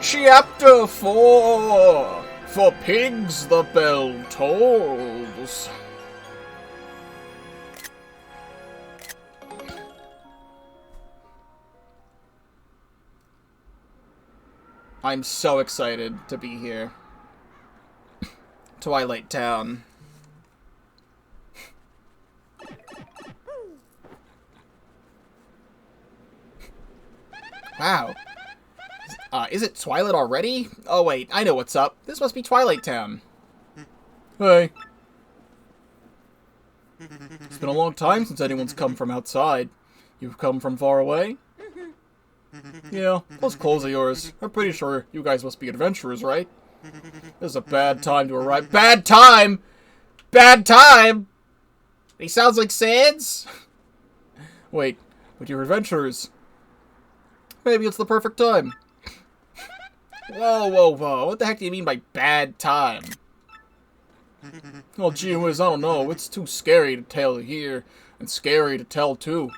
Chapter 4. For pigs the bell tolls. I'm so excited to be here. Twilight Town. Wow. Is it Twilight already? Oh wait, I know what's up. This must be Twilight Town. Hey. It's been a long time since anyone's come from outside. You've come from far away? Yeah, those clothes of yours. I'm pretty sure you guys must be adventurers, right? This is a bad time to arrive. Bad time! Bad time! He sounds like Sans? Wait, but you're adventurers. Maybe it's the perfect time. Whoa, whoa, whoa. What the heck do you mean by bad time? Oh, gee whiz, I don't know. It's too scary to tell here, and scary to tell, too.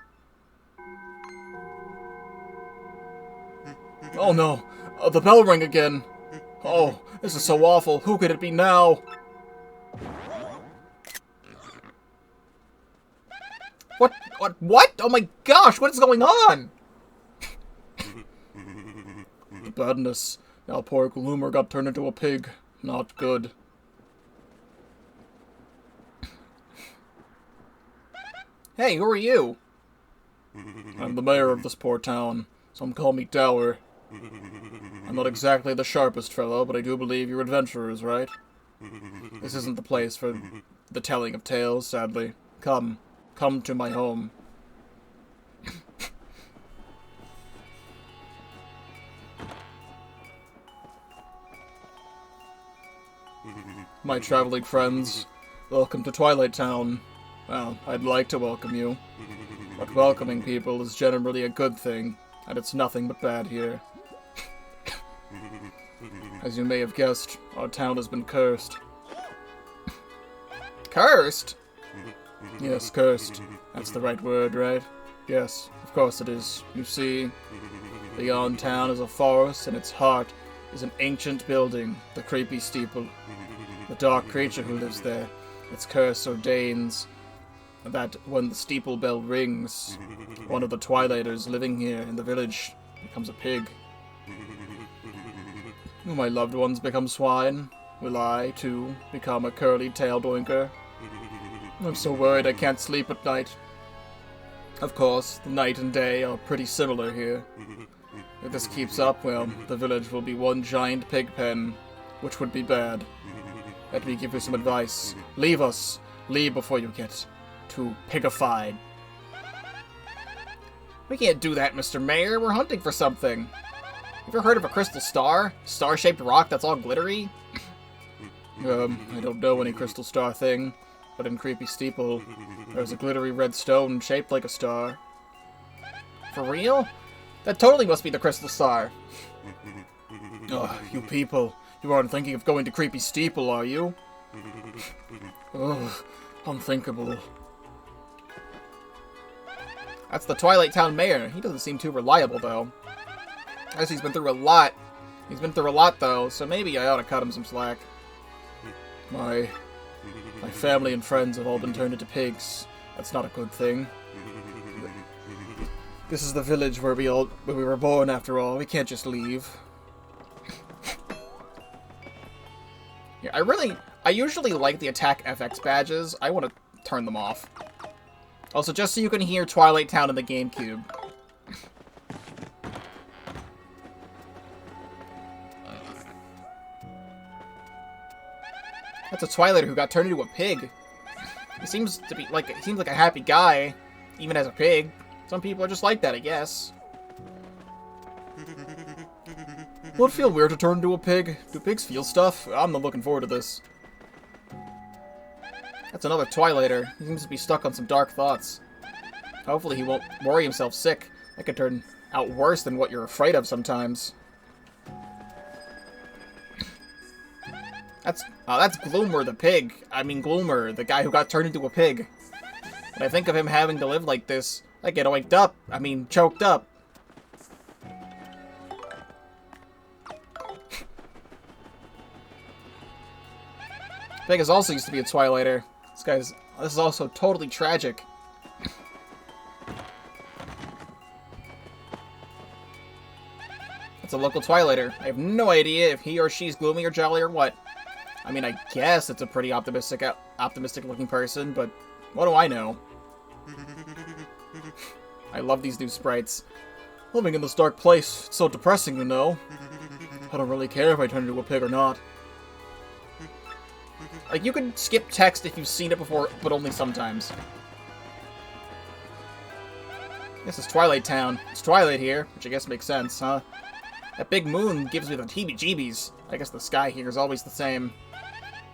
Oh, no. The bell rang again. Oh, this is so awful. Who could it be now? What? Oh my gosh, what is going on? The badness. Now poor Gloomer got turned into a pig. Not good. Hey, who are you? I'm the mayor of this poor town. Some call me Dower. I'm not exactly the sharpest fellow, but I do believe you're adventurers, right? This isn't the place for the telling of tales, sadly. Come to my home. My traveling friends, welcome to Twilight Town. Well, I'd like to welcome you, but welcoming people is generally a good thing, and it's nothing but bad here. As you may have guessed, our town has been cursed. Cursed? Yes, cursed. That's the right word, right? Yes, of course it is. You see, beyond town is a forest, and its heart is an ancient building, the creepy steeple. The dark creature who lives there, its curse ordains that when the steeple bell rings, one of the Twilighters living here in the village becomes a pig. Will my loved ones become swine? Will I, too, become a curly-tailed oinker? I'm so worried I can't sleep at night. Of course, the night and day are pretty similar here. If this keeps up, well, the village will be one giant pig pen, which would be bad. Let me give you some advice. Leave us. Leave before you get too pigified. We can't do that, Mr. Mayor. We're hunting for something. Have you ever heard of a crystal star? Star-shaped rock that's all glittery? I don't know any crystal star thing, but in Creepy Steeple, there's a glittery red stone shaped like a star. For real? That totally must be the crystal star. Ugh, you people. You aren't thinking of going to Creepy Steeple, are you? Ugh, unthinkable. That's the Twilight Town mayor. He doesn't seem too reliable, though. I guess he's been through a lot. He's been through a lot, though, so maybe I ought to cut him some slack. My family and friends have all been turned into pigs. That's not a good thing. This is the village where we were born, after all. We can't just leave. Yeah, I usually like the attack FX badges. I want to turn them off. Also, just so you can hear Twilight Town in the GameCube. That's a Twilighter who got turned into a pig. He seems like a happy guy, even as a pig. Some people are just like that, I guess. Will it feel weird to turn into a pig? Do pigs feel stuff? I'm not looking forward to this. That's another Twilighter. He seems to be stuck on some dark thoughts. Hopefully he won't worry himself sick. That could turn out worse than what you're afraid of sometimes. That's Gloomer the pig. I mean Gloomer, the guy who got turned into a pig. When I think of him having to live like this, I get choked up. Pig is also used to be a Twilighter. This is also totally tragic. It's a local Twilighter. I have no idea if he or she's gloomy or jolly or what. I mean, I guess it's a pretty optimistic looking person, but what do I know? I love these new sprites. Living in this dark place, it's so depressing, you know. I don't really care if I turn into a pig or not. Like, you can skip text if you've seen it before, but only sometimes. This is Twilight Town. It's Twilight here, which I guess makes sense, huh? That big moon gives me the heebie-jeebies. I guess the sky here is always the same.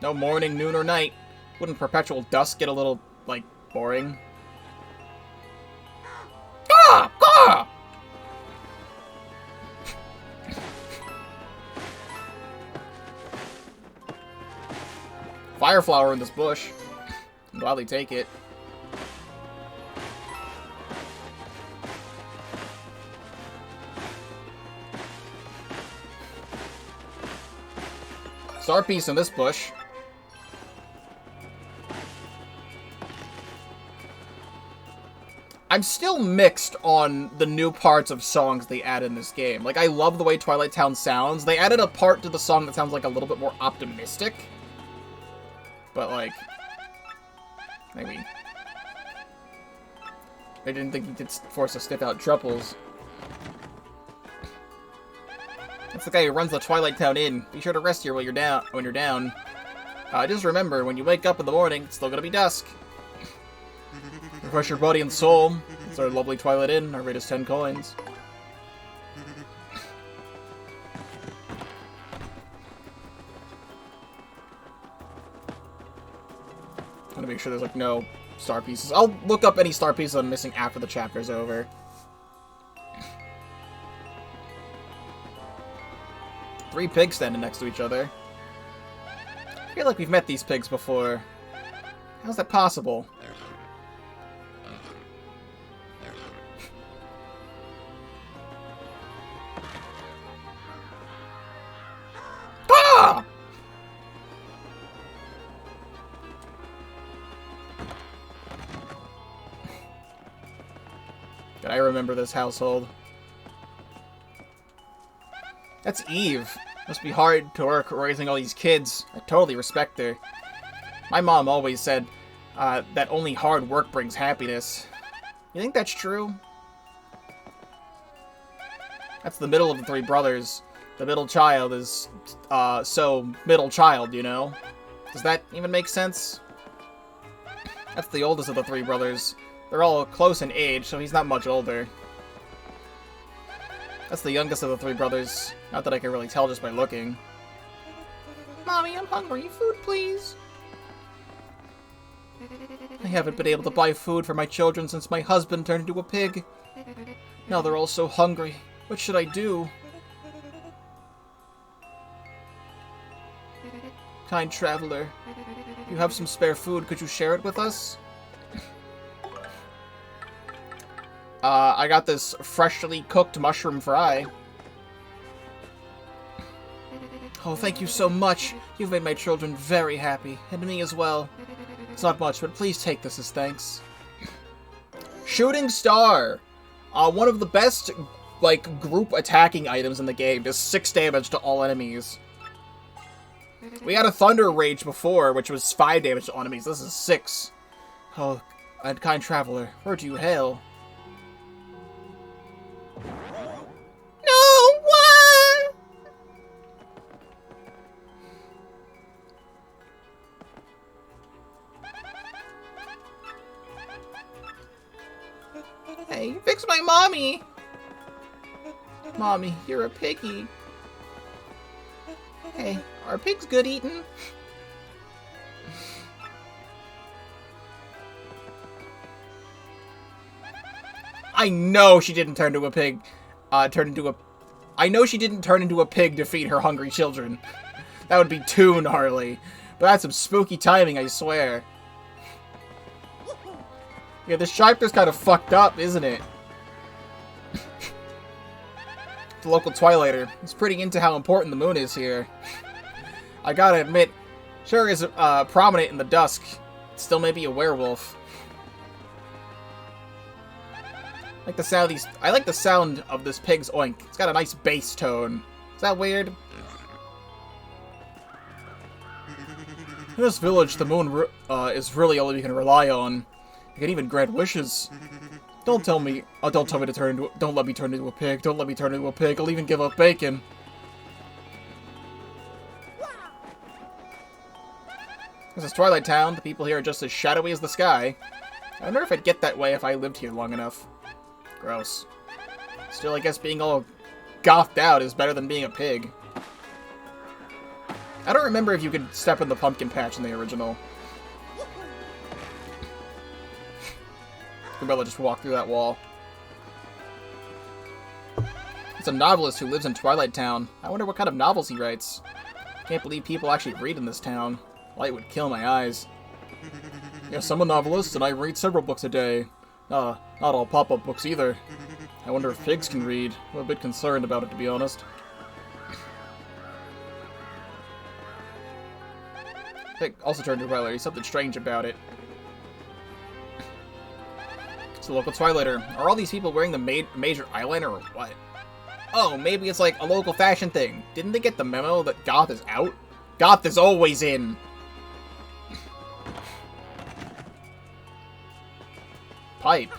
No morning, noon, or night. Wouldn't perpetual dusk get a little, like, boring? Ah! Ah! Fire flower in this bush. I'll gladly take it. Star piece in this bush. I'm still mixed on the new parts of songs they add in this game. Like, I love the way Twilight Town sounds. They added a part to the song that sounds like a little bit more optimistic. But, like, maybe. I didn't think he could force to sniff out truffles. That's the guy who runs the Twilight Town Inn. Be sure to rest here while you're down. Just remember, when you wake up in the morning, it's still gonna be dusk. Refresh your body and soul. It's our lovely Twilight Inn. Our rate is 10 coins. Gotta make sure there's, like, no star pieces. I'll look up any star pieces I'm missing after the chapter's over. Three pigs standing next to each other. I feel like we've met these pigs before. How's that possible? Ah! God, I remember this household. That's Eve. Must be hard to work raising all these kids. I totally respect her. My mom always said that only hard work brings happiness. You think that's true? That's the middle of the three brothers. The middle child is, so middle child, you know? Does that even make sense? That's the oldest of the three brothers. They're all close in age, so he's not much older. That's the youngest of the three brothers. Not that I can really tell just by looking. Mommy, I'm hungry. Food, please. I haven't been able to buy food for my children since my husband turned into a pig. Now they're all so hungry. What should I do? Kind traveler, you have some spare food. Could you share it with us? I got this freshly cooked mushroom fry. Oh, thank you so much. You've made my children very happy, and me as well. It's not much, but please take this as thanks. Shooting Star! One of the best, like, group attacking items in the game. Does 6 damage to all enemies. We had a Thunder Rage before, which was 5 damage to all enemies. This is 6. Oh, and kind traveler, where do you hail? No! What? Hey, fix my mommy! Mommy, you're a piggy. Hey, are pigs good eating? I know she didn't turn into a pig. I know she didn't turn into a pig to feed her hungry children. That would be too gnarly. But that's some spooky timing, I swear. Yeah, this chapter's kind of fucked up, isn't it? The local Twilighter is pretty into how important the moon is here. I gotta admit, Sure is prominent in the dusk. Still may be a werewolf. I like the sound of this pig's oink. It's got a nice bass tone. Is that weird? In this village, the moon is really all you can rely on. You can even grant wishes. Don't let me turn into a pig. Don't let me turn into a pig. I'll even give up bacon. This is Twilight Town. The people here are just as shadowy as the sky. I wonder if I'd get that way if I lived here long enough. Gross. Still, I guess being all gothed out is better than being a pig. I don't remember if you could step in the pumpkin patch in the original. Umbrella just walked through that wall. It's a novelist who lives in Twilight Town. I wonder what kind of novels he writes. Can't believe people actually read in this town. Light would kill my eyes. Yes, I'm a novelist, and I read several books a day. Not all pop-up books either. I wonder if pigs can read. I'm a bit concerned about it, to be honest. Pig also turned to Twilight. There's something strange about it. It's a local Twilighter. Are all these people wearing the major eyeliner or what? Oh, maybe it's like a local fashion thing. Didn't they get the memo that goth is out? Goth is always in! Pipe.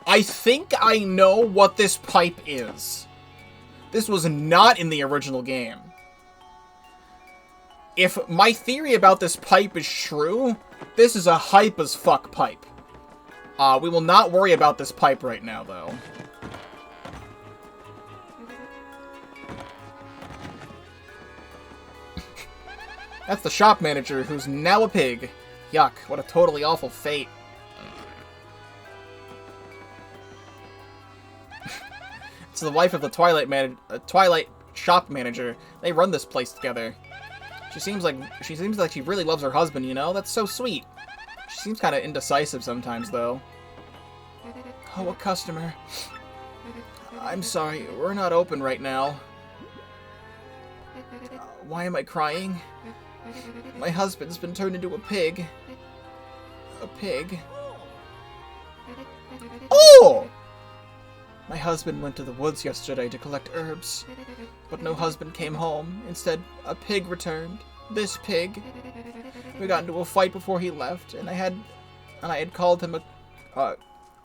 I think I know what this pipe is. This was not in the original game. If my theory about this pipe is true, this is a hype as fuck pipe. We will not worry about this pipe right now, though. That's the shop manager, who's now a pig. Yuck, what a totally awful fate. It's the wife of the Twilight shop manager. They run this place together. She seems like she really loves her husband, you know? That's so sweet. She seems kind of indecisive sometimes, though. Oh, a customer. I'm sorry, we're not open right now. Why am I crying? My husband's been turned into a pig. A pig. Oh! My husband went to the woods yesterday to collect herbs, but no husband came home. Instead, a pig returned. This pig. We got into a fight before he left, and I had called him a,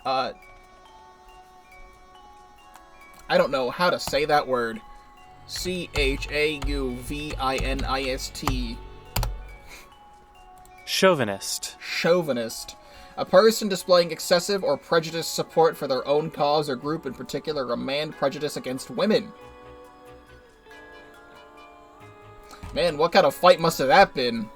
I don't know how to say that word. C-H-A-U-V-I-N-I-S-T. Chauvinist. Chauvinist. A person displaying excessive or prejudiced support for their own cause or group, in particular a man prejudiced against women. Man, what kind of fight must have that been?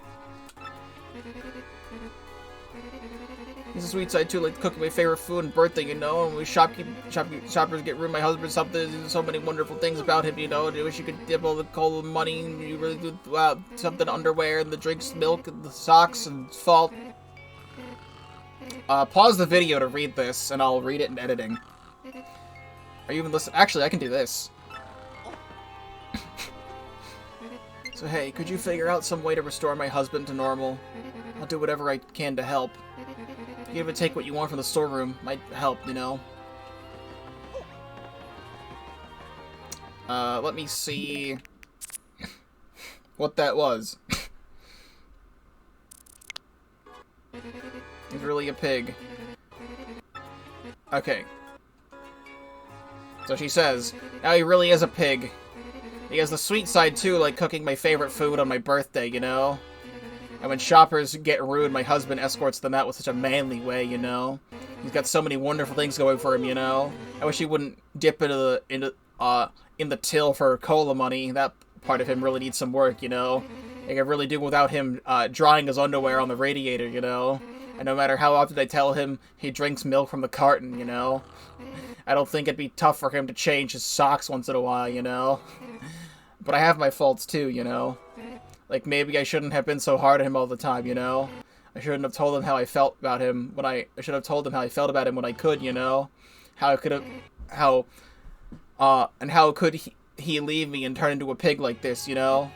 It's a sweet side too, like cooking my favorite food and birthday, you know, and we shoppers get rude. My husband something, so many wonderful things about him, you know. I wish you could dip all the coal and money, and you really do something underwear and the drinks, milk, and the socks and salt. Pause the video to read this, and I'll read it in editing. Are you even listening? Actually, I can do this. So hey, could you figure out some way to restore my husband to normal? I'll do whatever I can to help. You even take what you want from the storeroom. Might help, you know. Let me see what that was. He's really a pig. Okay. So she says, now he really is a pig. He has the sweet side too, like cooking my favorite food on my birthday, you know? And when shoppers get rude, my husband escorts them out with such a manly way, you know? He's got so many wonderful things going for him, you know? I wish he wouldn't dip in the till for cola money. That part of him really needs some work, you know? I could really do without him drying his underwear on the radiator, you know? And no matter how often I tell him he drinks milk from the carton, you know? I don't think it'd be tough for him to change his socks once in a while, you know? But I have my faults too, you know? Like, maybe I shouldn't have been so hard on him all the time, you know? I shouldn't have told him how I felt about him when I should have told him how I felt about him when I could, you know? How And how could he leave me and turn into a pig like this, you know?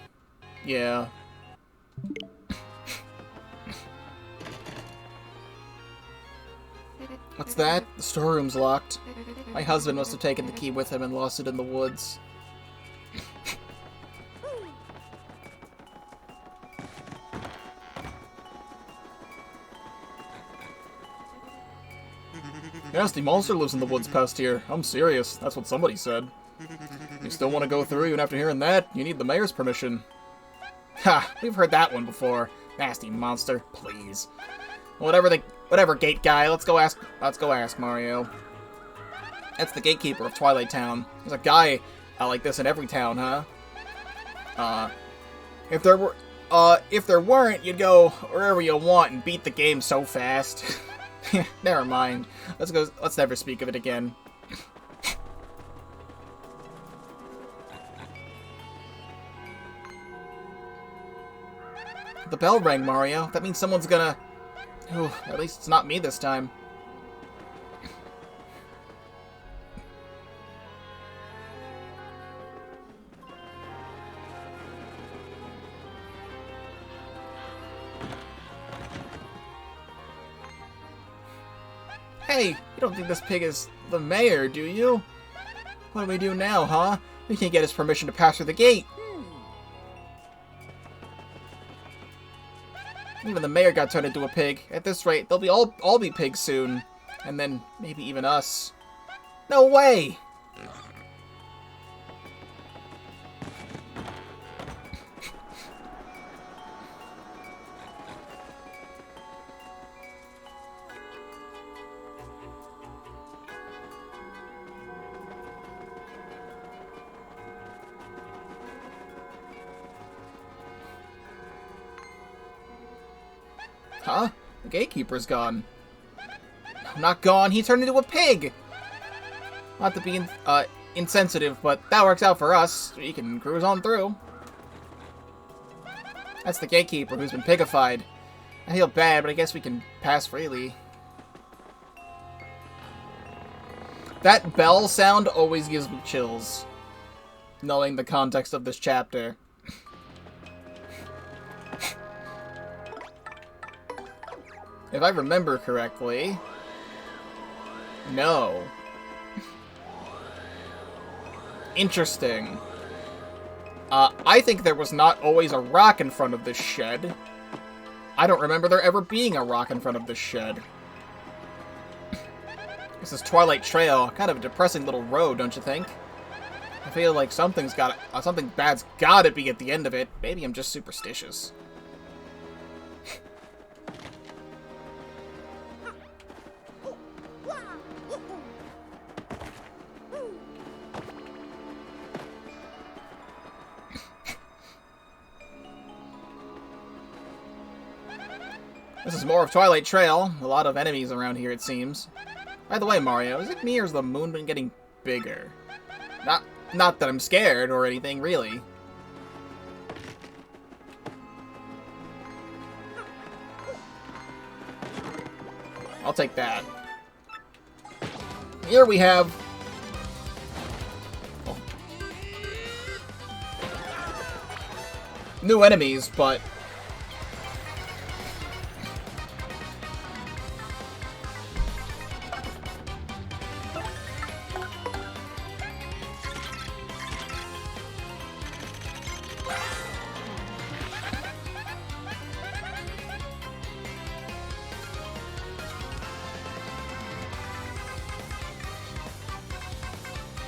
Yeah. What's that? The storeroom's locked. My husband must have taken the key with him and lost it in the woods. Yes, the monster lives in the woods past here. I'm serious. That's what somebody said. You still want to go through even after hearing that? You need the mayor's permission. Ha! We've heard that one before. Nasty monster. Please. Whatever, gate guy. Let's go ask Mario. That's the gatekeeper of Twilight Town. There's a guy like this in every town, huh? If there weren't, you'd go wherever you want and beat the game so fast. Never mind. Let's never speak of it again. The bell rang, Mario. That means someone's gonna... Ooh, at least it's not me this time. Hey, you don't think this pig is the mayor, do you? What do we do now, huh? We can't get his permission to pass through the gate. Even the mayor got turned into a pig. At this rate, they'll all be pigs soon. And then maybe even us. No way! Huh? The gatekeeper's gone. No, not gone. He turned into a pig! Not to be insensitive, but that works out for us. We can cruise on through. That's the gatekeeper who's been pigified. I feel bad, but I guess we can pass freely. That bell sound always gives me chills, knowing the context of this chapter. If I remember correctly... No. Interesting. I think there was not always a rock in front of this shed. I don't remember there ever being a rock in front of this shed. This is Twilight Trail. Kind of a depressing little road, don't you think? I feel like something bad's gotta be at the end of it. Maybe I'm just superstitious. This is more of Twilight Trail. A lot of enemies around here, it seems. By the way, Mario, is it me or has the moon been getting bigger? Not that I'm scared or anything, really. I'll take that. Here we have... Oh. New enemies, but...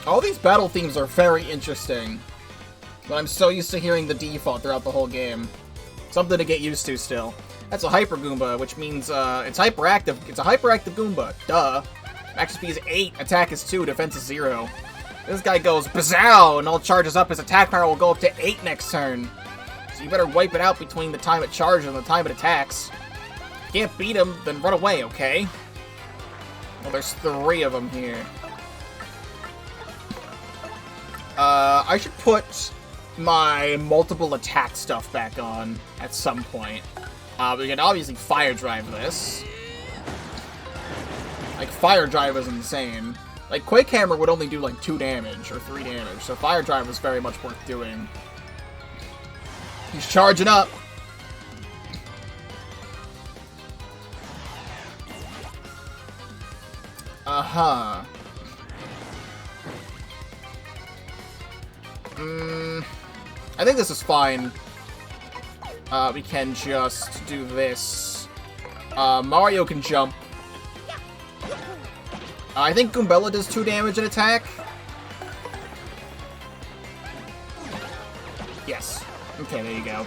All these battle themes are very interesting, but I'm so used to hearing the default throughout the whole game. Something to get used to still. That's a Hyper Goomba, which means it's hyperactive. It's a hyperactive Goomba. Duh. Max speed is 8, attack is 2, defense is 0. This guy goes bazow and all charges up. His attack power will go up to 8 next turn. So you better wipe it out between the time it charges and the time it attacks. If you can't beat him, then run away, okay? Well, there's 3 of them here. I should put my multiple attack stuff back on at some point. We can obviously fire drive this. Like, fire drive is insane. Like, Quake Hammer would only do, like, 2 damage or 3 damage, so Fire Drive was very much worth doing. He's charging up. Uh-huh. I think this is fine. We can just do this. Mario can jump. I think Goombella does 2 damage in attack. Yes. Okay, there you go.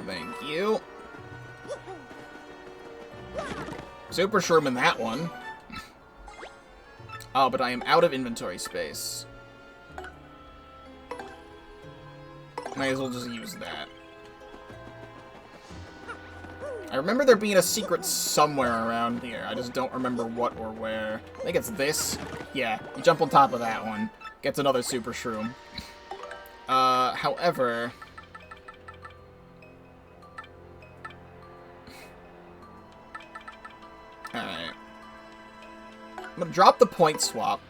Thank you. Super Shroom in that one. Oh, but I am out of inventory space. Might as well just use that. I remember there being a secret somewhere around here. I just don't remember what or where. I think it's this. Yeah, you jump on top of that one. Gets another Super Shroom. However... Alright. I'm gonna drop the point swap.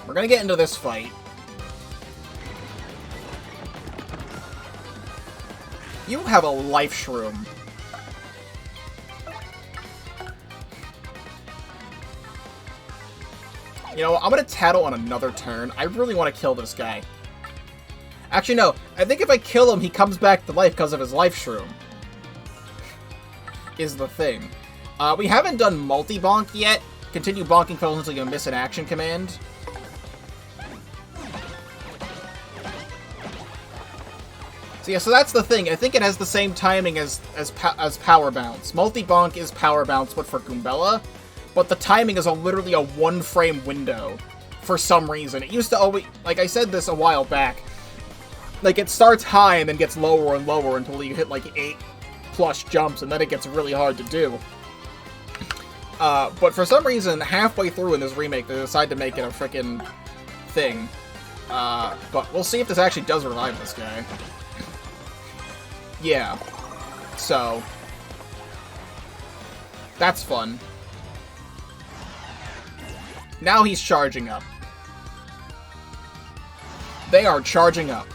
We're gonna get into this fight. You have a life shroom. You know, I'm gonna tattle on another turn. I really want to kill this guy. Actually, no. I think if I kill him, he comes back to life because of his life shroom. Is the thing. We haven't done multi-bonk yet. Continue bonking foes until you miss an action command. So yeah, so that's the thing. I think it has the same timing as Power Bounce. Multi-bonk is Power Bounce, but for Goombella. But the timing is literally a 1-frame window for some reason. It used to always... Like, I said this a while back. Like, it starts high and then gets lower and lower until you hit, like, 8+ jumps, and then it gets really hard to do. But for some reason, halfway through in this remake, they decide to make it a frickin' thing. But we'll see if this actually does revive this guy. Yeah. So. That's fun. Now he's charging up. They are charging up.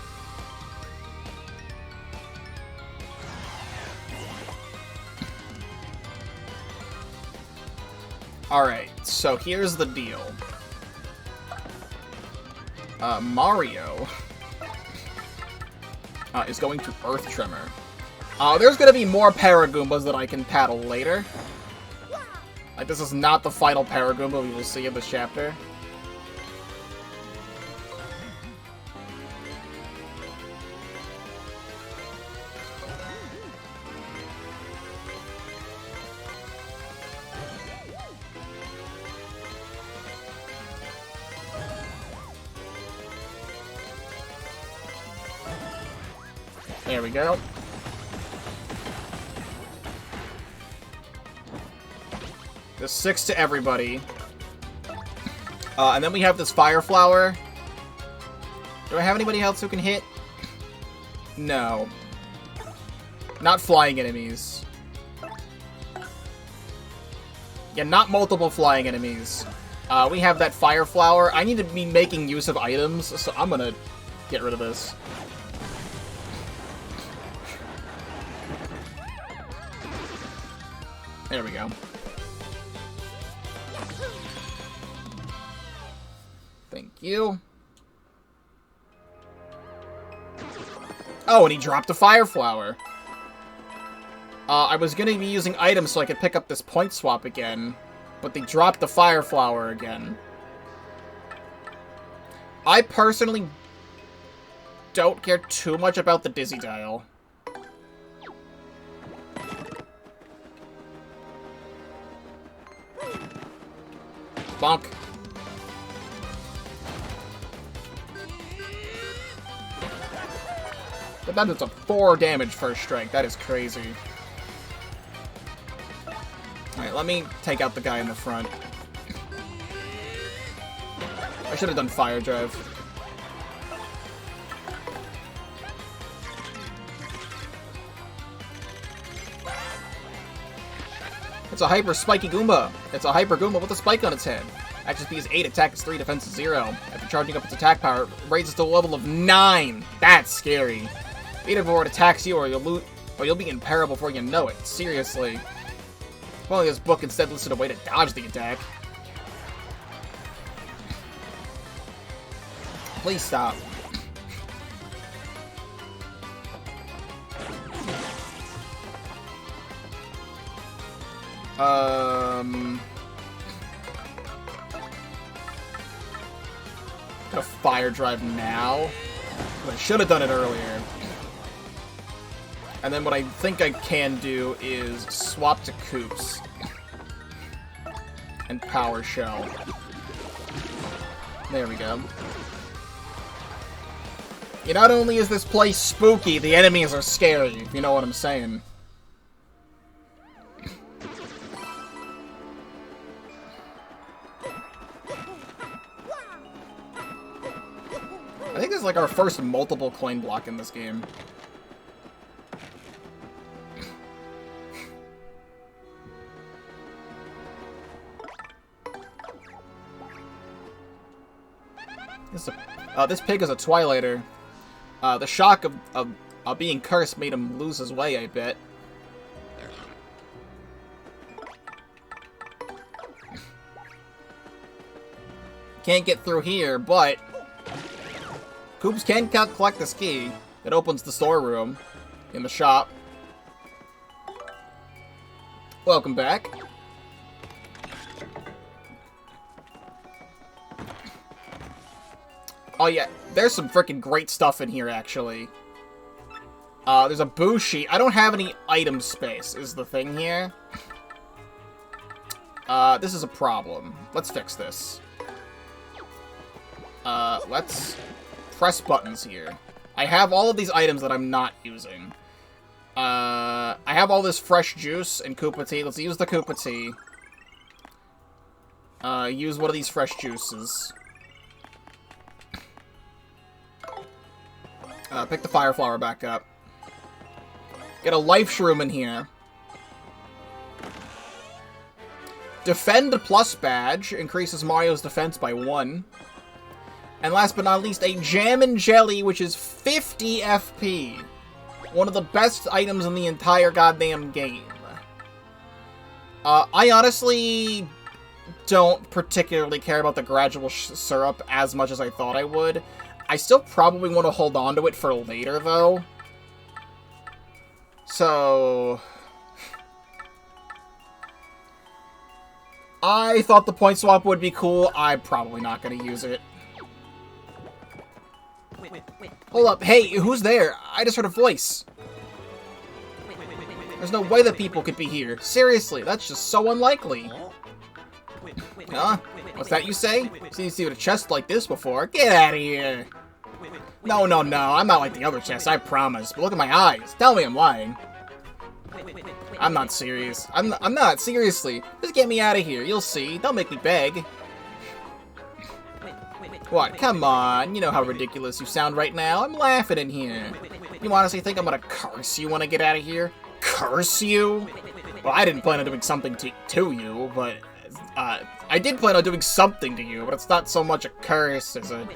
Alright, so here's the deal. Mario is going to Earth Tremor. There's gonna be more Paragoombas that I can paddle later. Like, this is not the final Paragoomba we will see in this chapter. There we go. There's 6 to everybody. And then we have this Fire Flower. Do I have anybody else who can hit? No. Not flying enemies. Yeah, not multiple flying enemies. We have that Fire Flower. I need to be making use of items, so I'm gonna get rid of this. There we go. Thank you. Oh, and he dropped a Fire Flower. I was gonna be using items so I could pick up this point swap again, but they dropped the Fire Flower again. I personally don't care too much about the Dizzy Dial. Bonk. But that is a 4 damage first strike. That is crazy. Alright, let me take out the guy in the front. I should have done Fire Drive. It's a hyper spiky Goomba. It's a hyper Goomba with a spike on its head. XP is 8, attack is 3, defense is 0. After charging up its attack power, it raises to a level of 9. That's scary. Beat it before it attacks you, or you'll be in peril before you know it. Seriously. If only this book instead listed a way to dodge the attack. Please stop. Gonna fire drive now. But I should have done it earlier. And then what I think I can do is swap to Koops. And Power Shell. There we go. Yeah, not only is this place spooky, the enemies are scary, if you know what I'm saying. I think this is like our first multiple coin block in this game. This pig is a Twilighter. The shock of being cursed made him lose his way, I bet. Can't get through here, but Koops can collect this key that opens the storeroom in the shop. Welcome back. Oh yeah, there's some freaking great stuff in here, actually. There's a boo sheet. I don't have any item space, is the thing here. This is a problem. Let's fix this. Let's press buttons here. I have all of these items that I'm not using. I have all this fresh juice and Koopa Tea. Let's use the Koopa Tea. Use one of these fresh juices. Pick the Fire Flower back up. Get a Life Shroom in here. Defend Plus badge increases Mario's defense by 1. And last but not least, a Jam and Jelly, which is 50 FP. One of the best items in the entire goddamn game. I honestly don't particularly care about the gradual syrup as much as I thought I would. I still probably want to hold on to it for later, though. So I thought the point swap would be cool. I'm probably not going to use it. Hold up. Hey, who's there? I just heard a voice. There's no way that people could be here. Seriously, that's just so unlikely. Huh? What's that you say? Seen you see with a chest like this before. Get out of here. No, no, no. I'm not like the other chests, I promise. But look at my eyes. Tell me I'm lying. I'm not serious. I'm not. Seriously. Just get me out of here. You'll see. Don't make me beg. What? Come on. You know how ridiculous you sound right now. I'm laughing in here. You honestly think I'm gonna curse you when I get out of here? Curse you? Well, I didn't plan on doing something to you, but I did plan on doing something to you, but it's not so much a curse as a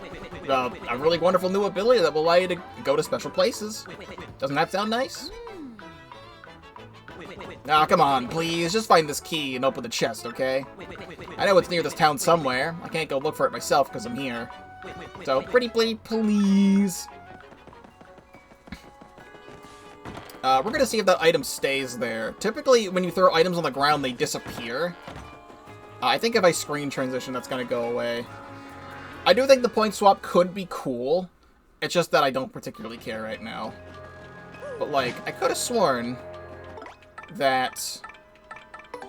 really wonderful new ability that will allow you to go to special places. Doesn't that sound nice? Nah, come on, please. Just find this key and open the chest, okay? I know it's near this town somewhere. I can't go look for it myself because I'm here. So, pretty please. We're gonna see if that item stays there. Typically, when you throw items on the ground, they disappear. I think if I screen transition, that's gonna go away. I do think the point swap could be cool. It's just that I don't particularly care right now. But, like, I could have sworn that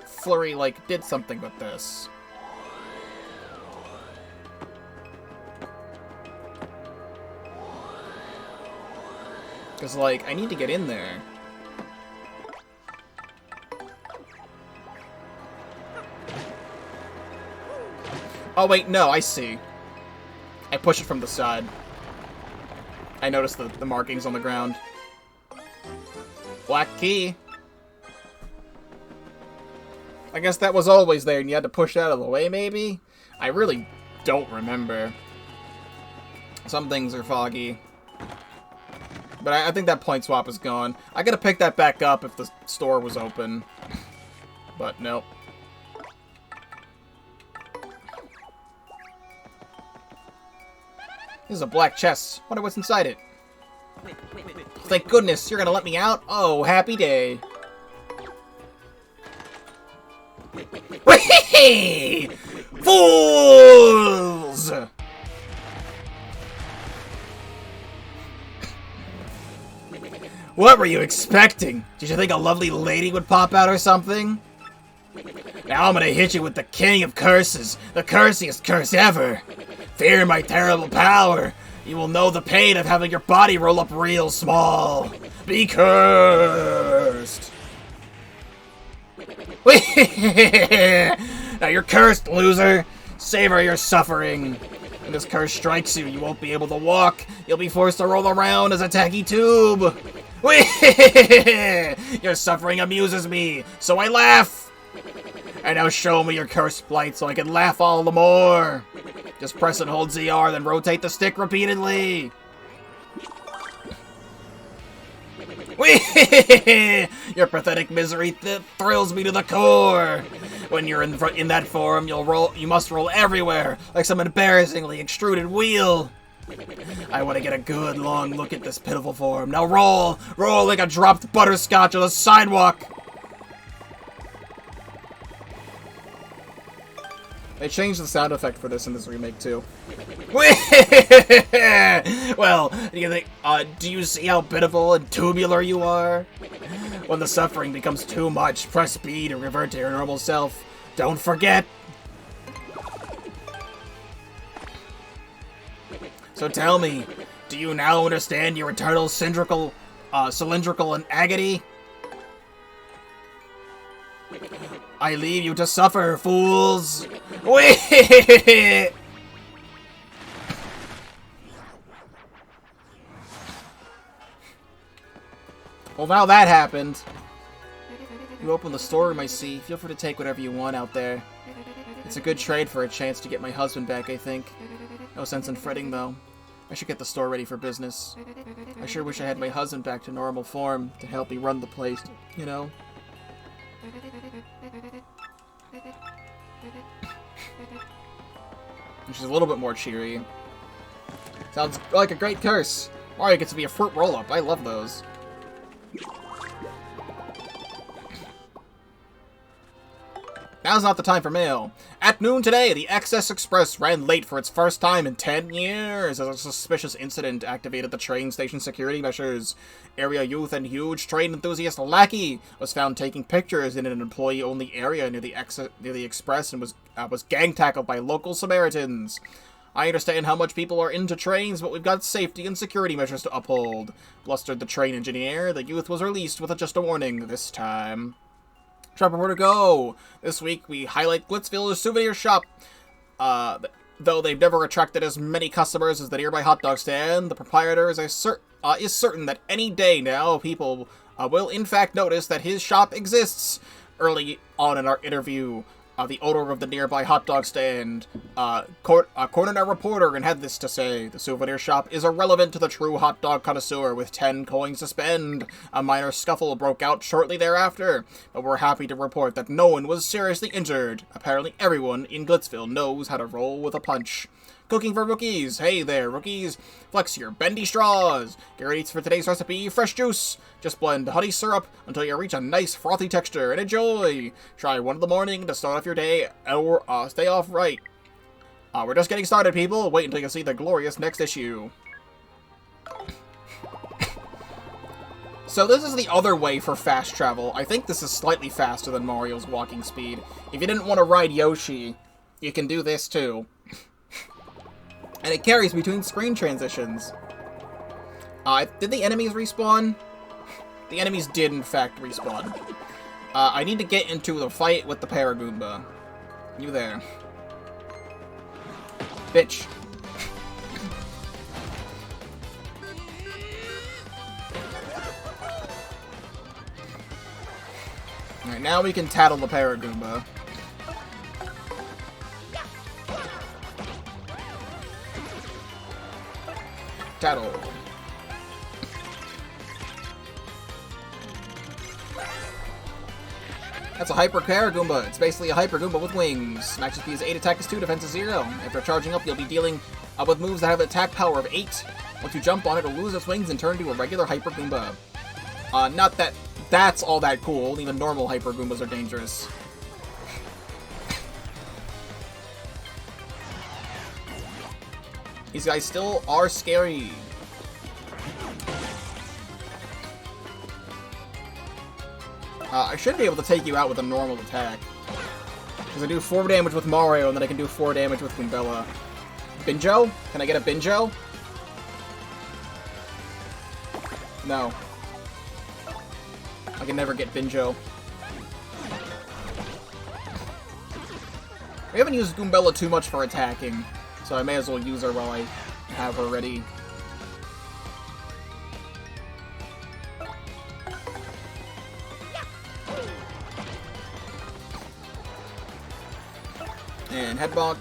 Flurry, like, did something with this. Because, like, I need to get in there. Oh, wait, no, I see. I push it from the side. I noticed the markings on the ground. Black key. I guess that was always there and you had to push it out of the way, maybe? I really don't remember. Some things are foggy. But I think that point swap is gone. I gotta pick that back up if the store was open. But nope. This is a black chest. Wonder what's inside it. Thank goodness, you're gonna let me out? Oh, happy day. Whee! Fools! What were you expecting? Did you think a lovely lady would pop out or something? Now I'm gonna hit you with the king of curses, the cursiest curse ever. Fear my terrible power. You will know the pain of having your body roll up real small. Be cursed. Now you're cursed, loser. Savor your suffering. When this curse strikes you, you won't be able to walk. You'll be forced to roll around as a tacky tube. Your suffering amuses me, so I laugh. And now show me your cursed blight so I can laugh all the more. Just press and hold ZR, then rotate the stick repeatedly. Your pathetic misery thrills me to the core. When you're in that form, you must roll everywhere, like some embarrassingly extruded wheel. I want to get a good long look at this pitiful form. Now roll like a dropped butterscotch on the sidewalk. They changed the sound effect for this in this remake too. Well, do you see how pitiful and tubular you are? When the suffering becomes too much, press B to revert to your normal self. Don't forget. So tell me, do you now understand your eternal cylindrical and agony? I leave you to suffer, fools! Well, now that happened. You open the storeroom, I see. Feel free to take whatever you want out there. It's a good trade for a chance to get my husband back, I think. No sense in fretting, though. I should get the store ready for business. I sure wish I had my husband back to normal form to help me run the place, you know? She's a little bit more cheery. Sounds like a great curse. Mario gets to be a fruit roll-up. I love those. Now's not the time for mail. At noon today, the Excess Express ran late for its first time in 10 years as a suspicious incident activated the train station security measures. Area youth and huge train enthusiast Lackey was found taking pictures in an employee-only area near the Express and was gang-tackled by local Samaritans. I understand how much people are into trains, but we've got safety and security measures to uphold. Blustered the train engineer. The youth was released with just a warning this time. Trapper, where to go? This week we highlight Glitzville's souvenir shop. Though they've never attracted as many customers as the nearby hot dog stand, the proprietor is certain that any day now people will in fact notice that his shop exists. Early on in our interview, the owner of the nearby hot dog stand cornered our reporter and had this to say: the souvenir shop is irrelevant to the true hot dog connoisseur with 10 coins to spend. A minor scuffle broke out shortly thereafter, but we're happy to report that no one was seriously injured. Apparently everyone in Glitzville knows how to roll with a punch. Cooking for rookies. Hey there, rookies. Flex your bendy straws. Get ready for today's recipe, fresh juice. Just blend honey syrup until you reach a nice frothy texture and enjoy. Try one in the morning to start off your day or stay off right. We're just getting started, people. Wait until you see the glorious next issue. So this is the other way for fast travel. I think this is slightly faster than Mario's walking speed. If you didn't want to ride Yoshi, you can do this too. And it carries between screen transitions. Did the enemies respawn? The enemies did, in fact, respawn. I need to get into the fight with the Paragoomba. You there. Bitch. Alright, now we can tattle the Paragoomba. Tattle. That's a Hyper Paragoomba. It's basically a Hyper Goomba with wings. Max HP is 8, attack is 2, defense is 0. After charging up, you'll be dealing with moves that have an attack power of 8. Once you jump on it, it'll lose its wings and turn into a regular Hyper Goomba. Not that that's all that cool. Even normal Hyper Goombas are dangerous. These guys still are scary. I should be able to take you out with a normal attack. Because I do 4 damage with Mario, and then I can do 4 damage with Goombella. Binjo? Can I get a Binjo? No. I can never get Binjo. We haven't used Goombella too much for attacking, so I may as well use her while I have her ready. And headbonk.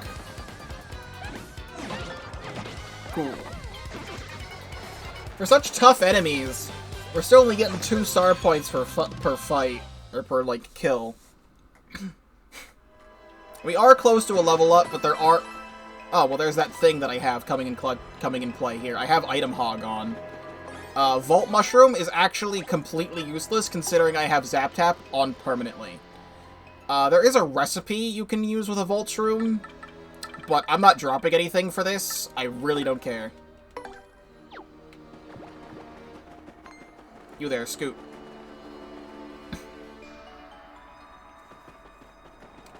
Cool. For such tough enemies, we're still only getting 2 star points per fight, or per, like, kill. We are close to a level up, but there are... Oh, well, there's that thing that I have coming in play here. I have Item Hog on. Vault Mushroom is actually completely useless, considering I have Zap Tap on permanently. There is a recipe you can use with a Vault Shroom, but I'm not dropping anything for this. I really don't care. You there, Scoot.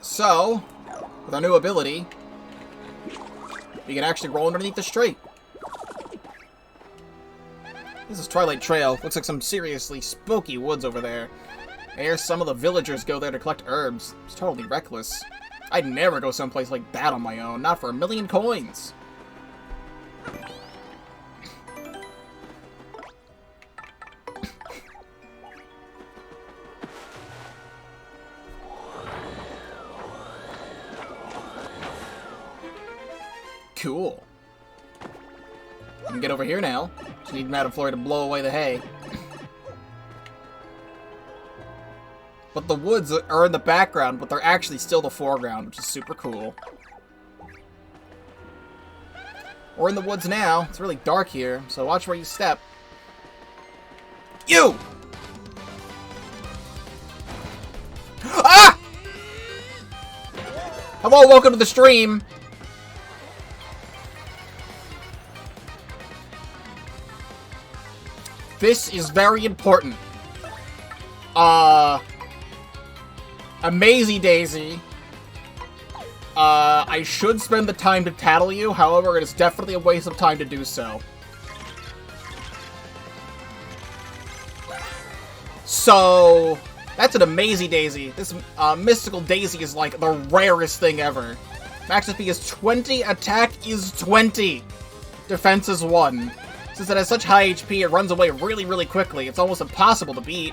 So, with our new ability, we can actually roll underneath this tree. This is Twilight Trail. Looks like some seriously spooky woods over there. I hear some of the villagers go there to collect herbs. It's totally reckless. I'd never go someplace like that on my own, not for 1,000,000 coins. Cool. I can get over here now. Just need Madame Flora to blow away the hay. But the woods are in the background, but they're actually still the foreground, which is super cool. We're in the woods now. It's really dark here, so watch where you step. You! Ah! Hello, welcome to the stream. This is very important. Amazy Daisy. I should spend the time to tattle you, however, it is definitely a waste of time to do so. So, that's an Amazy Daisy. This, Mystical Daisy is like the rarest thing ever. Max SP is 20, attack is 20. Defense is 1. Since it has such high HP, it runs away really, really quickly. It's almost impossible to beat.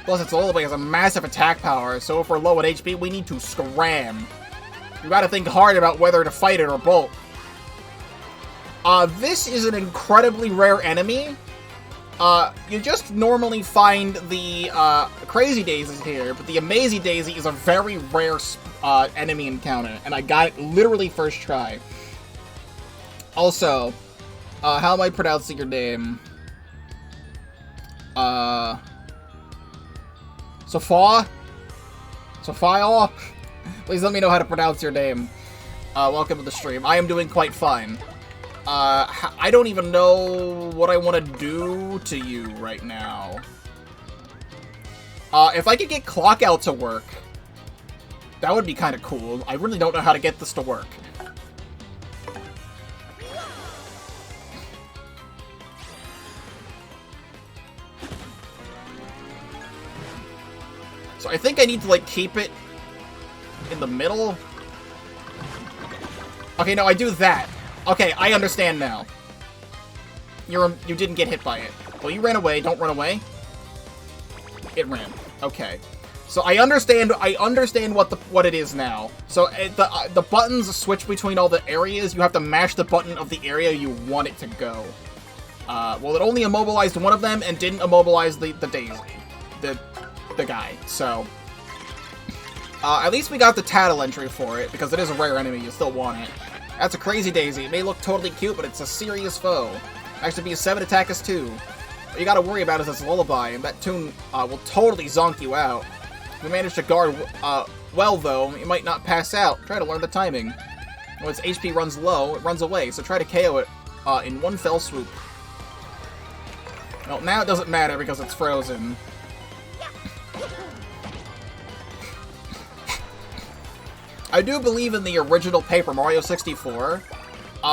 Plus, its lullaby has a massive attack power, so if we're low at HP, we need to scram. You gotta think hard about whether to fight it or bolt. This is an incredibly rare enemy. You just normally find the, Crazy Daisies here, but the Amazy Daisy is a very rare, enemy encounter, and I got it literally first try. Also, how am I pronouncing your name? Sophia? Sophia? Please let me know how to pronounce your name. Welcome to the stream. I am doing quite fine. I don't even know what I want to do to you right now. If I could get Clock Out to work, that would be kind of cool. I really don't know how to get this to work. So I think I need to, like, keep it in the middle. Okay, no, I do that. Okay, I understand now. You didn't get hit by it. Well, you ran away. Don't run away. It ran. Okay. So I understand what it is now. So the buttons switch between all the areas. You have to mash the button of the area you want it to go. Well, it only immobilized one of them and didn't immobilize the Daisy, the guy. So at least we got the Tattle entry for it, because it is a rare enemy. You still want it. That's a crazy Daisy. It may look totally cute, but it's a serious foe. Actually, be a 7 attack us too. What you gotta worry about is this lullaby, and that tune will totally zonk you out. If you manage to guard well, though, you might not pass out. Try to learn the timing. When its HP runs low, it runs away, so try to KO it in one fell swoop. Well, now it doesn't matter because it's frozen. I do believe in the original Paper Mario 64.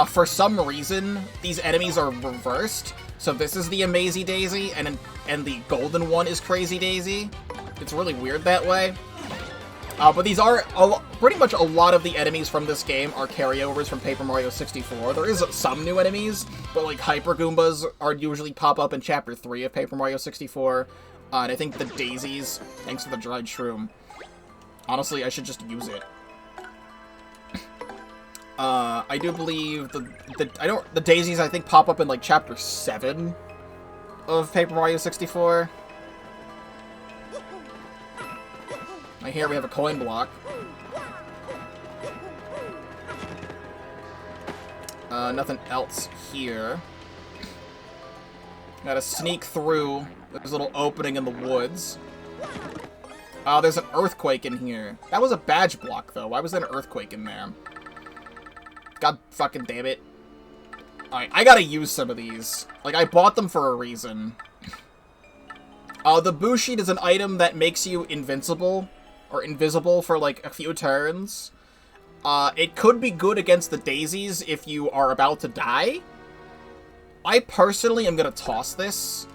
For some reason, these enemies are reversed. So this is the Amazy Daisy, and the golden one is Crazy Daisy. It's really weird that way. But these are pretty much a lot of the enemies from this game are carryovers from Paper Mario 64. There is some new enemies, but like Hyper Goombas are usually pop up in Chapter 3 of Paper Mario 64. And I think the Daisies, thanks to the dried shroom. Honestly, I should just use it. I do believe the Daisies I think pop up in like Chapter 7 of Paper Mario 64. Right here we have a coin block. Nothing else here. Gotta sneak through this little opening in the woods. There's an earthquake in here. That was a badge block, though. Why was there an earthquake in there? God fucking damn it. Alright, I gotta use some of these. Like, I bought them for a reason. The boo sheet is an item that makes you invincible, or invisible for, like, a few turns. It could be good against the daisies if you are about to die. I personally am gonna toss this.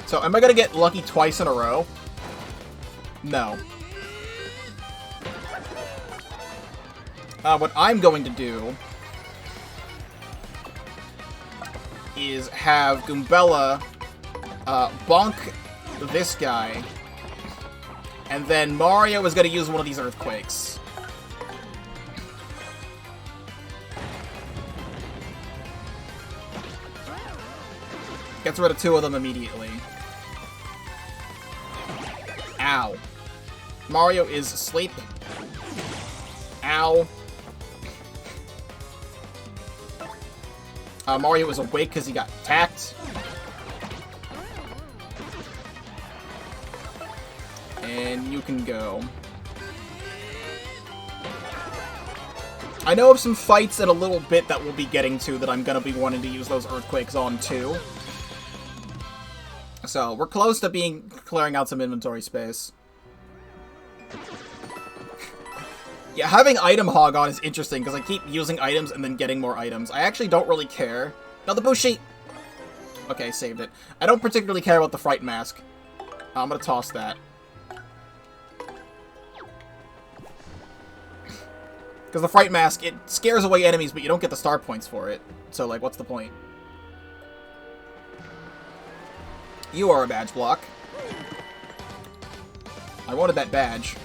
So, am I gonna get lucky twice in a row? No. What I'm going to do is have Goombella bonk this guy, and then Mario is gonna use one of these earthquakes. Gets rid of two of them immediately. Ow. Mario is asleep. Ow. Mario is awake because he got attacked. And you can go. I know of some fights in a little bit that we'll be getting to that I'm going to be wanting to use those earthquakes on too. So, we're close to clearing out some inventory space. Yeah, having Item Hog on is interesting, because I keep using items and then getting more items. I actually don't really care. No, the Bushi! Okay, saved it. I don't particularly care about the Fright Mask. I'm gonna toss that. Because the Fright Mask, it scares away enemies, but you don't get the star points for it. So, like, what's the point? You are a badge block. I wanted that badge.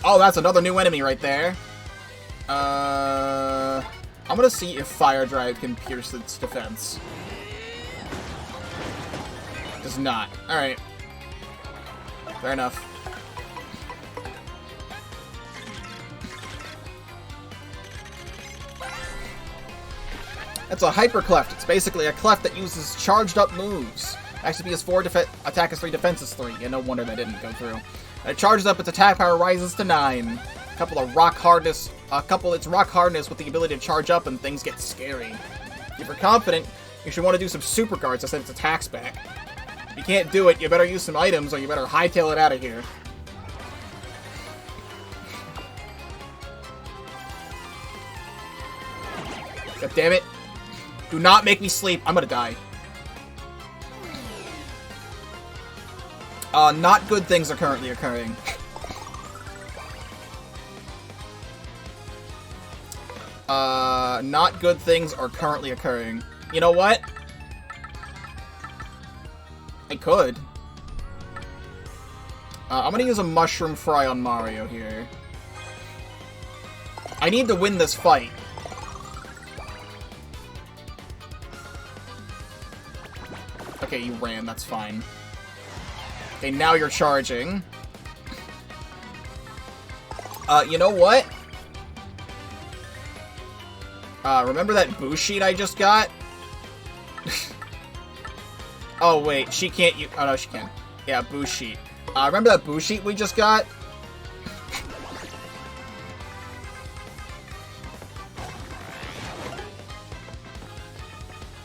Oh, that's another new enemy right there. I'm gonna see if Fire Drive can pierce its defense. Does not. Alright. Fair enough. It's a Hyper Cleft. It's basically a Cleft that uses charged up moves. Actually, has 4 attack is 3, defense is 3. Yeah, no wonder that didn't go through. And it charges up, its attack power rises to 9. Its rock hardness with the ability to charge up and things get scary. If you're confident, you should want to do some super guards to send its attacks back. If you can't do it, you better use some items or you better hightail it out of here. God damn it. Do not make me sleep. I'm gonna die. Not good things are currently occurring. Not good things are currently occurring. You know what? I could. I'm gonna use a mushroom fry on Mario here. I need to win this fight. Okay, you ran, that's fine. Okay, now you're charging. You know what? Remember that boost sheet I just got? Oh, wait, she can't use... Oh, no, she can. Yeah, boost sheet. Remember that boost sheet we just got?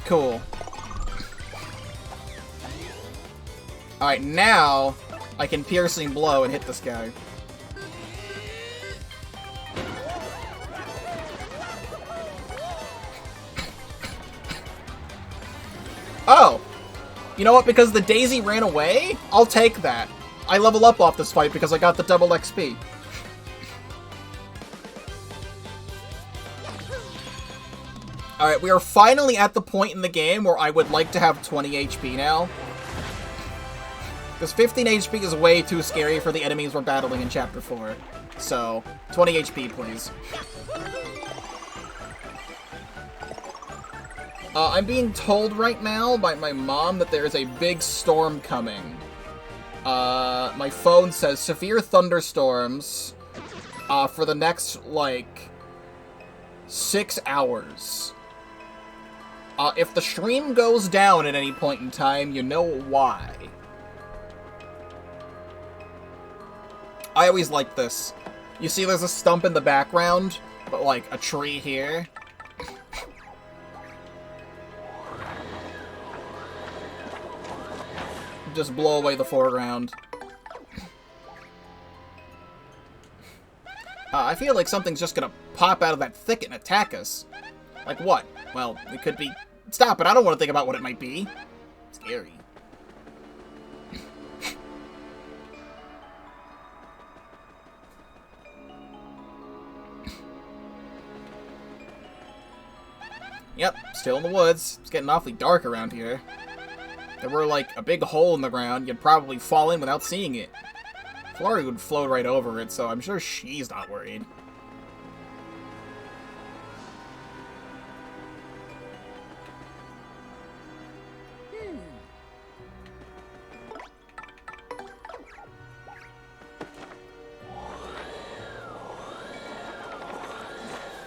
Cool. Alright, now I can piercing blow and hit this guy. Oh! You know what? Because the daisy ran away? I'll take that. I level up off this fight because I got the double XP. Alright, we are finally at the point in the game where I would like to have 20 HP now. Because 15 HP is way too scary for the enemies we're battling in Chapter 4. So, 20 HP, please. I'm being told right now by my mom that there is a big storm coming. My phone says severe thunderstorms for the next, like, 6 hours. If the stream goes down at any point in time, you know why. I always like this. You see there's a stump in the background, but like a tree here. Just blow away the foreground. I feel like something's just gonna pop out of that thicket and attack us. Like what? Well, it could be... Stop it, I don't want to think about what it might be. Scary. Yep, still in the woods. It's getting awfully dark around here. If there were, like, a big hole in the ground, you'd probably fall in without seeing it. Florrie would float right over it, so I'm sure she's not worried.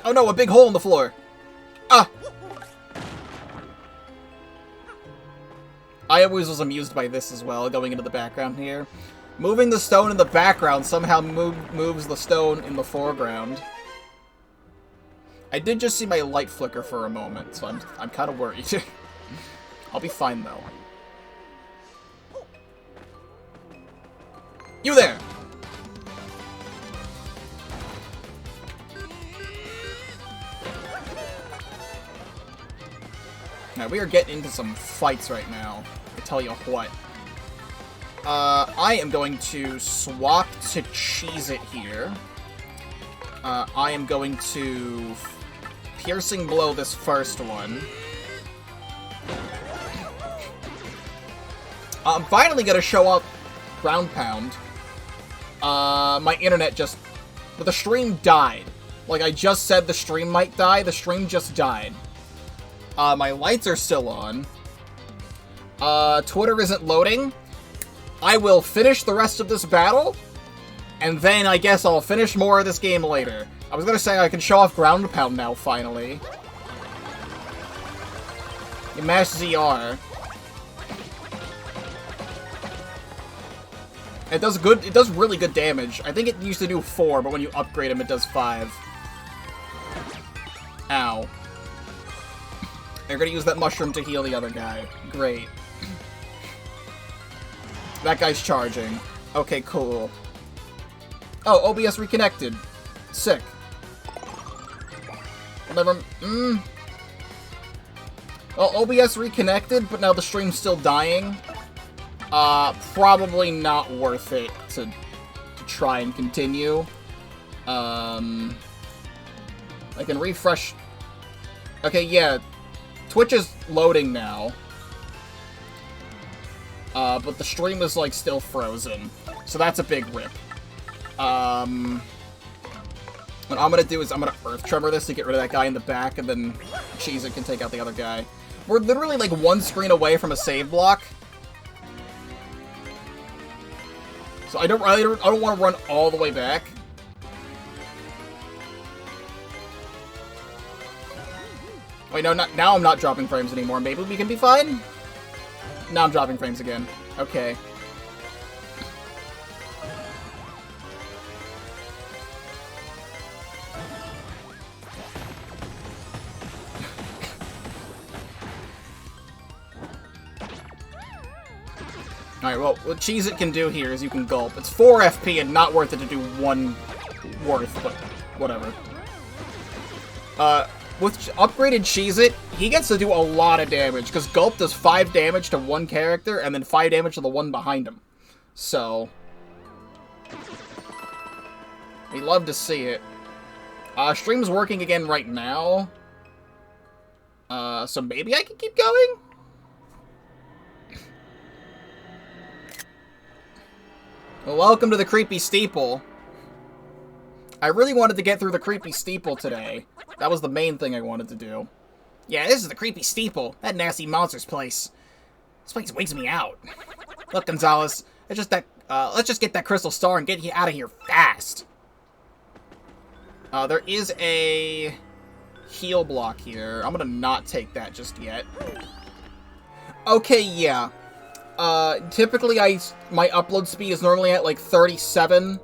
Oh no, a big hole in the floor! Ah! I always was amused by this as well, going into the background here. Moving the stone in the background somehow moves the stone in the foreground. I did just see my light flicker for a moment, so I'm kind of worried. I'll be fine, though. You there! Now, we are getting into some fights right now. I tell you what. I am going to swap to Cheese-It here. I am going to piercing blow this first one. I'm finally gonna show up ground pound. My internet just... The stream died. Like I just said the stream might die, the stream just died. My lights are still on. Twitter isn't loading. I will finish the rest of this battle, and then I guess I'll finish more of this game later. I was gonna say I can show off ground pound now, finally. You mash ZR. It does good, it does really good damage. I think it used to do 4, but when you upgrade him, it does 5. Ow. They're gonna use that mushroom to heal the other guy. Great. That guy's charging. Okay, cool. Oh, OBS reconnected. Sick. Never... Well, OBS reconnected, but now the stream's still dying. Probably not worth it to try and continue. Like, I can refresh... Okay, yeah. Twitch is loading now. But the stream is, like, still frozen. So that's a big rip. What I'm gonna do is I'm gonna Earth Tremor this to get rid of that guy in the back, and then Cheez-It can take out the other guy. We're literally, like, one screen away from a save block. So I don't want to run all the way back. Wait, no, now I'm not dropping frames anymore. Maybe we can be fine? Now I'm dropping frames again. Okay. Alright, well, what Cheez-It can do here is you can gulp. It's 4 FP and not worth it to do 1 worth, but whatever. With upgraded Cheez-It, he gets to do a lot of damage, because Gulp does 5 damage to one character, and then 5 damage to the one behind him. So... we love to see it. Stream's working again right now. So maybe I can keep going? Well, welcome to the Creepy Steeple. I really wanted to get through the Creepy Steeple today. That was the main thing I wanted to do. Yeah, this is the Creepy Steeple. That nasty monster's place. This place wigs me out. Look, Gonzalez, let's just get that crystal star and get you out of here fast. There is a heal block here. I'm gonna not take that just yet. Okay, yeah. Typically my upload speed is normally at like 37.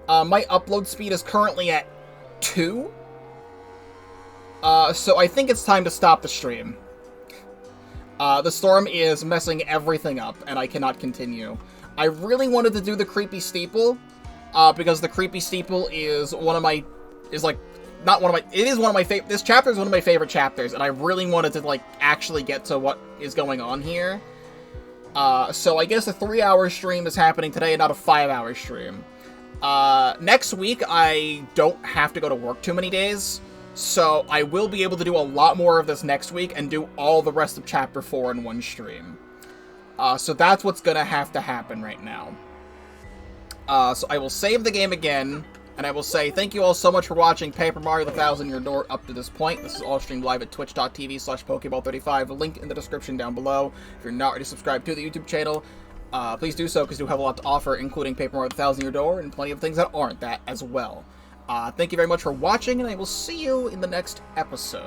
My upload speed is currently at 2. So I think it's time to stop the stream. The storm is messing everything up, and I cannot continue. I really wanted to do the Creepy Steeple, because the Creepy Steeple is one of my... this chapter is one of my favorite chapters, and I really wanted to, like, actually get to what is going on here. So I guess a 3-hour stream is happening today and not a 5-hour stream. Next week, I don't have to go to work too many days, so I will be able to do a lot more of this next week and do all the rest of Chapter 4 in one stream. So that's what's gonna have to happen right now. So I will save the game again, and I will say thank you all so much for watching Paper Mario: The Thousand-Year Door up to this point. This is all streamed live at twitch.tv/Pokeball35, link in the description down below. If you're not already subscribed to the YouTube channel, please do so, because we have a lot to offer, including Paper Mario: The Thousand-Year Door, and plenty of things that aren't that as well. Thank you very much for watching, and I will see you in the next episode.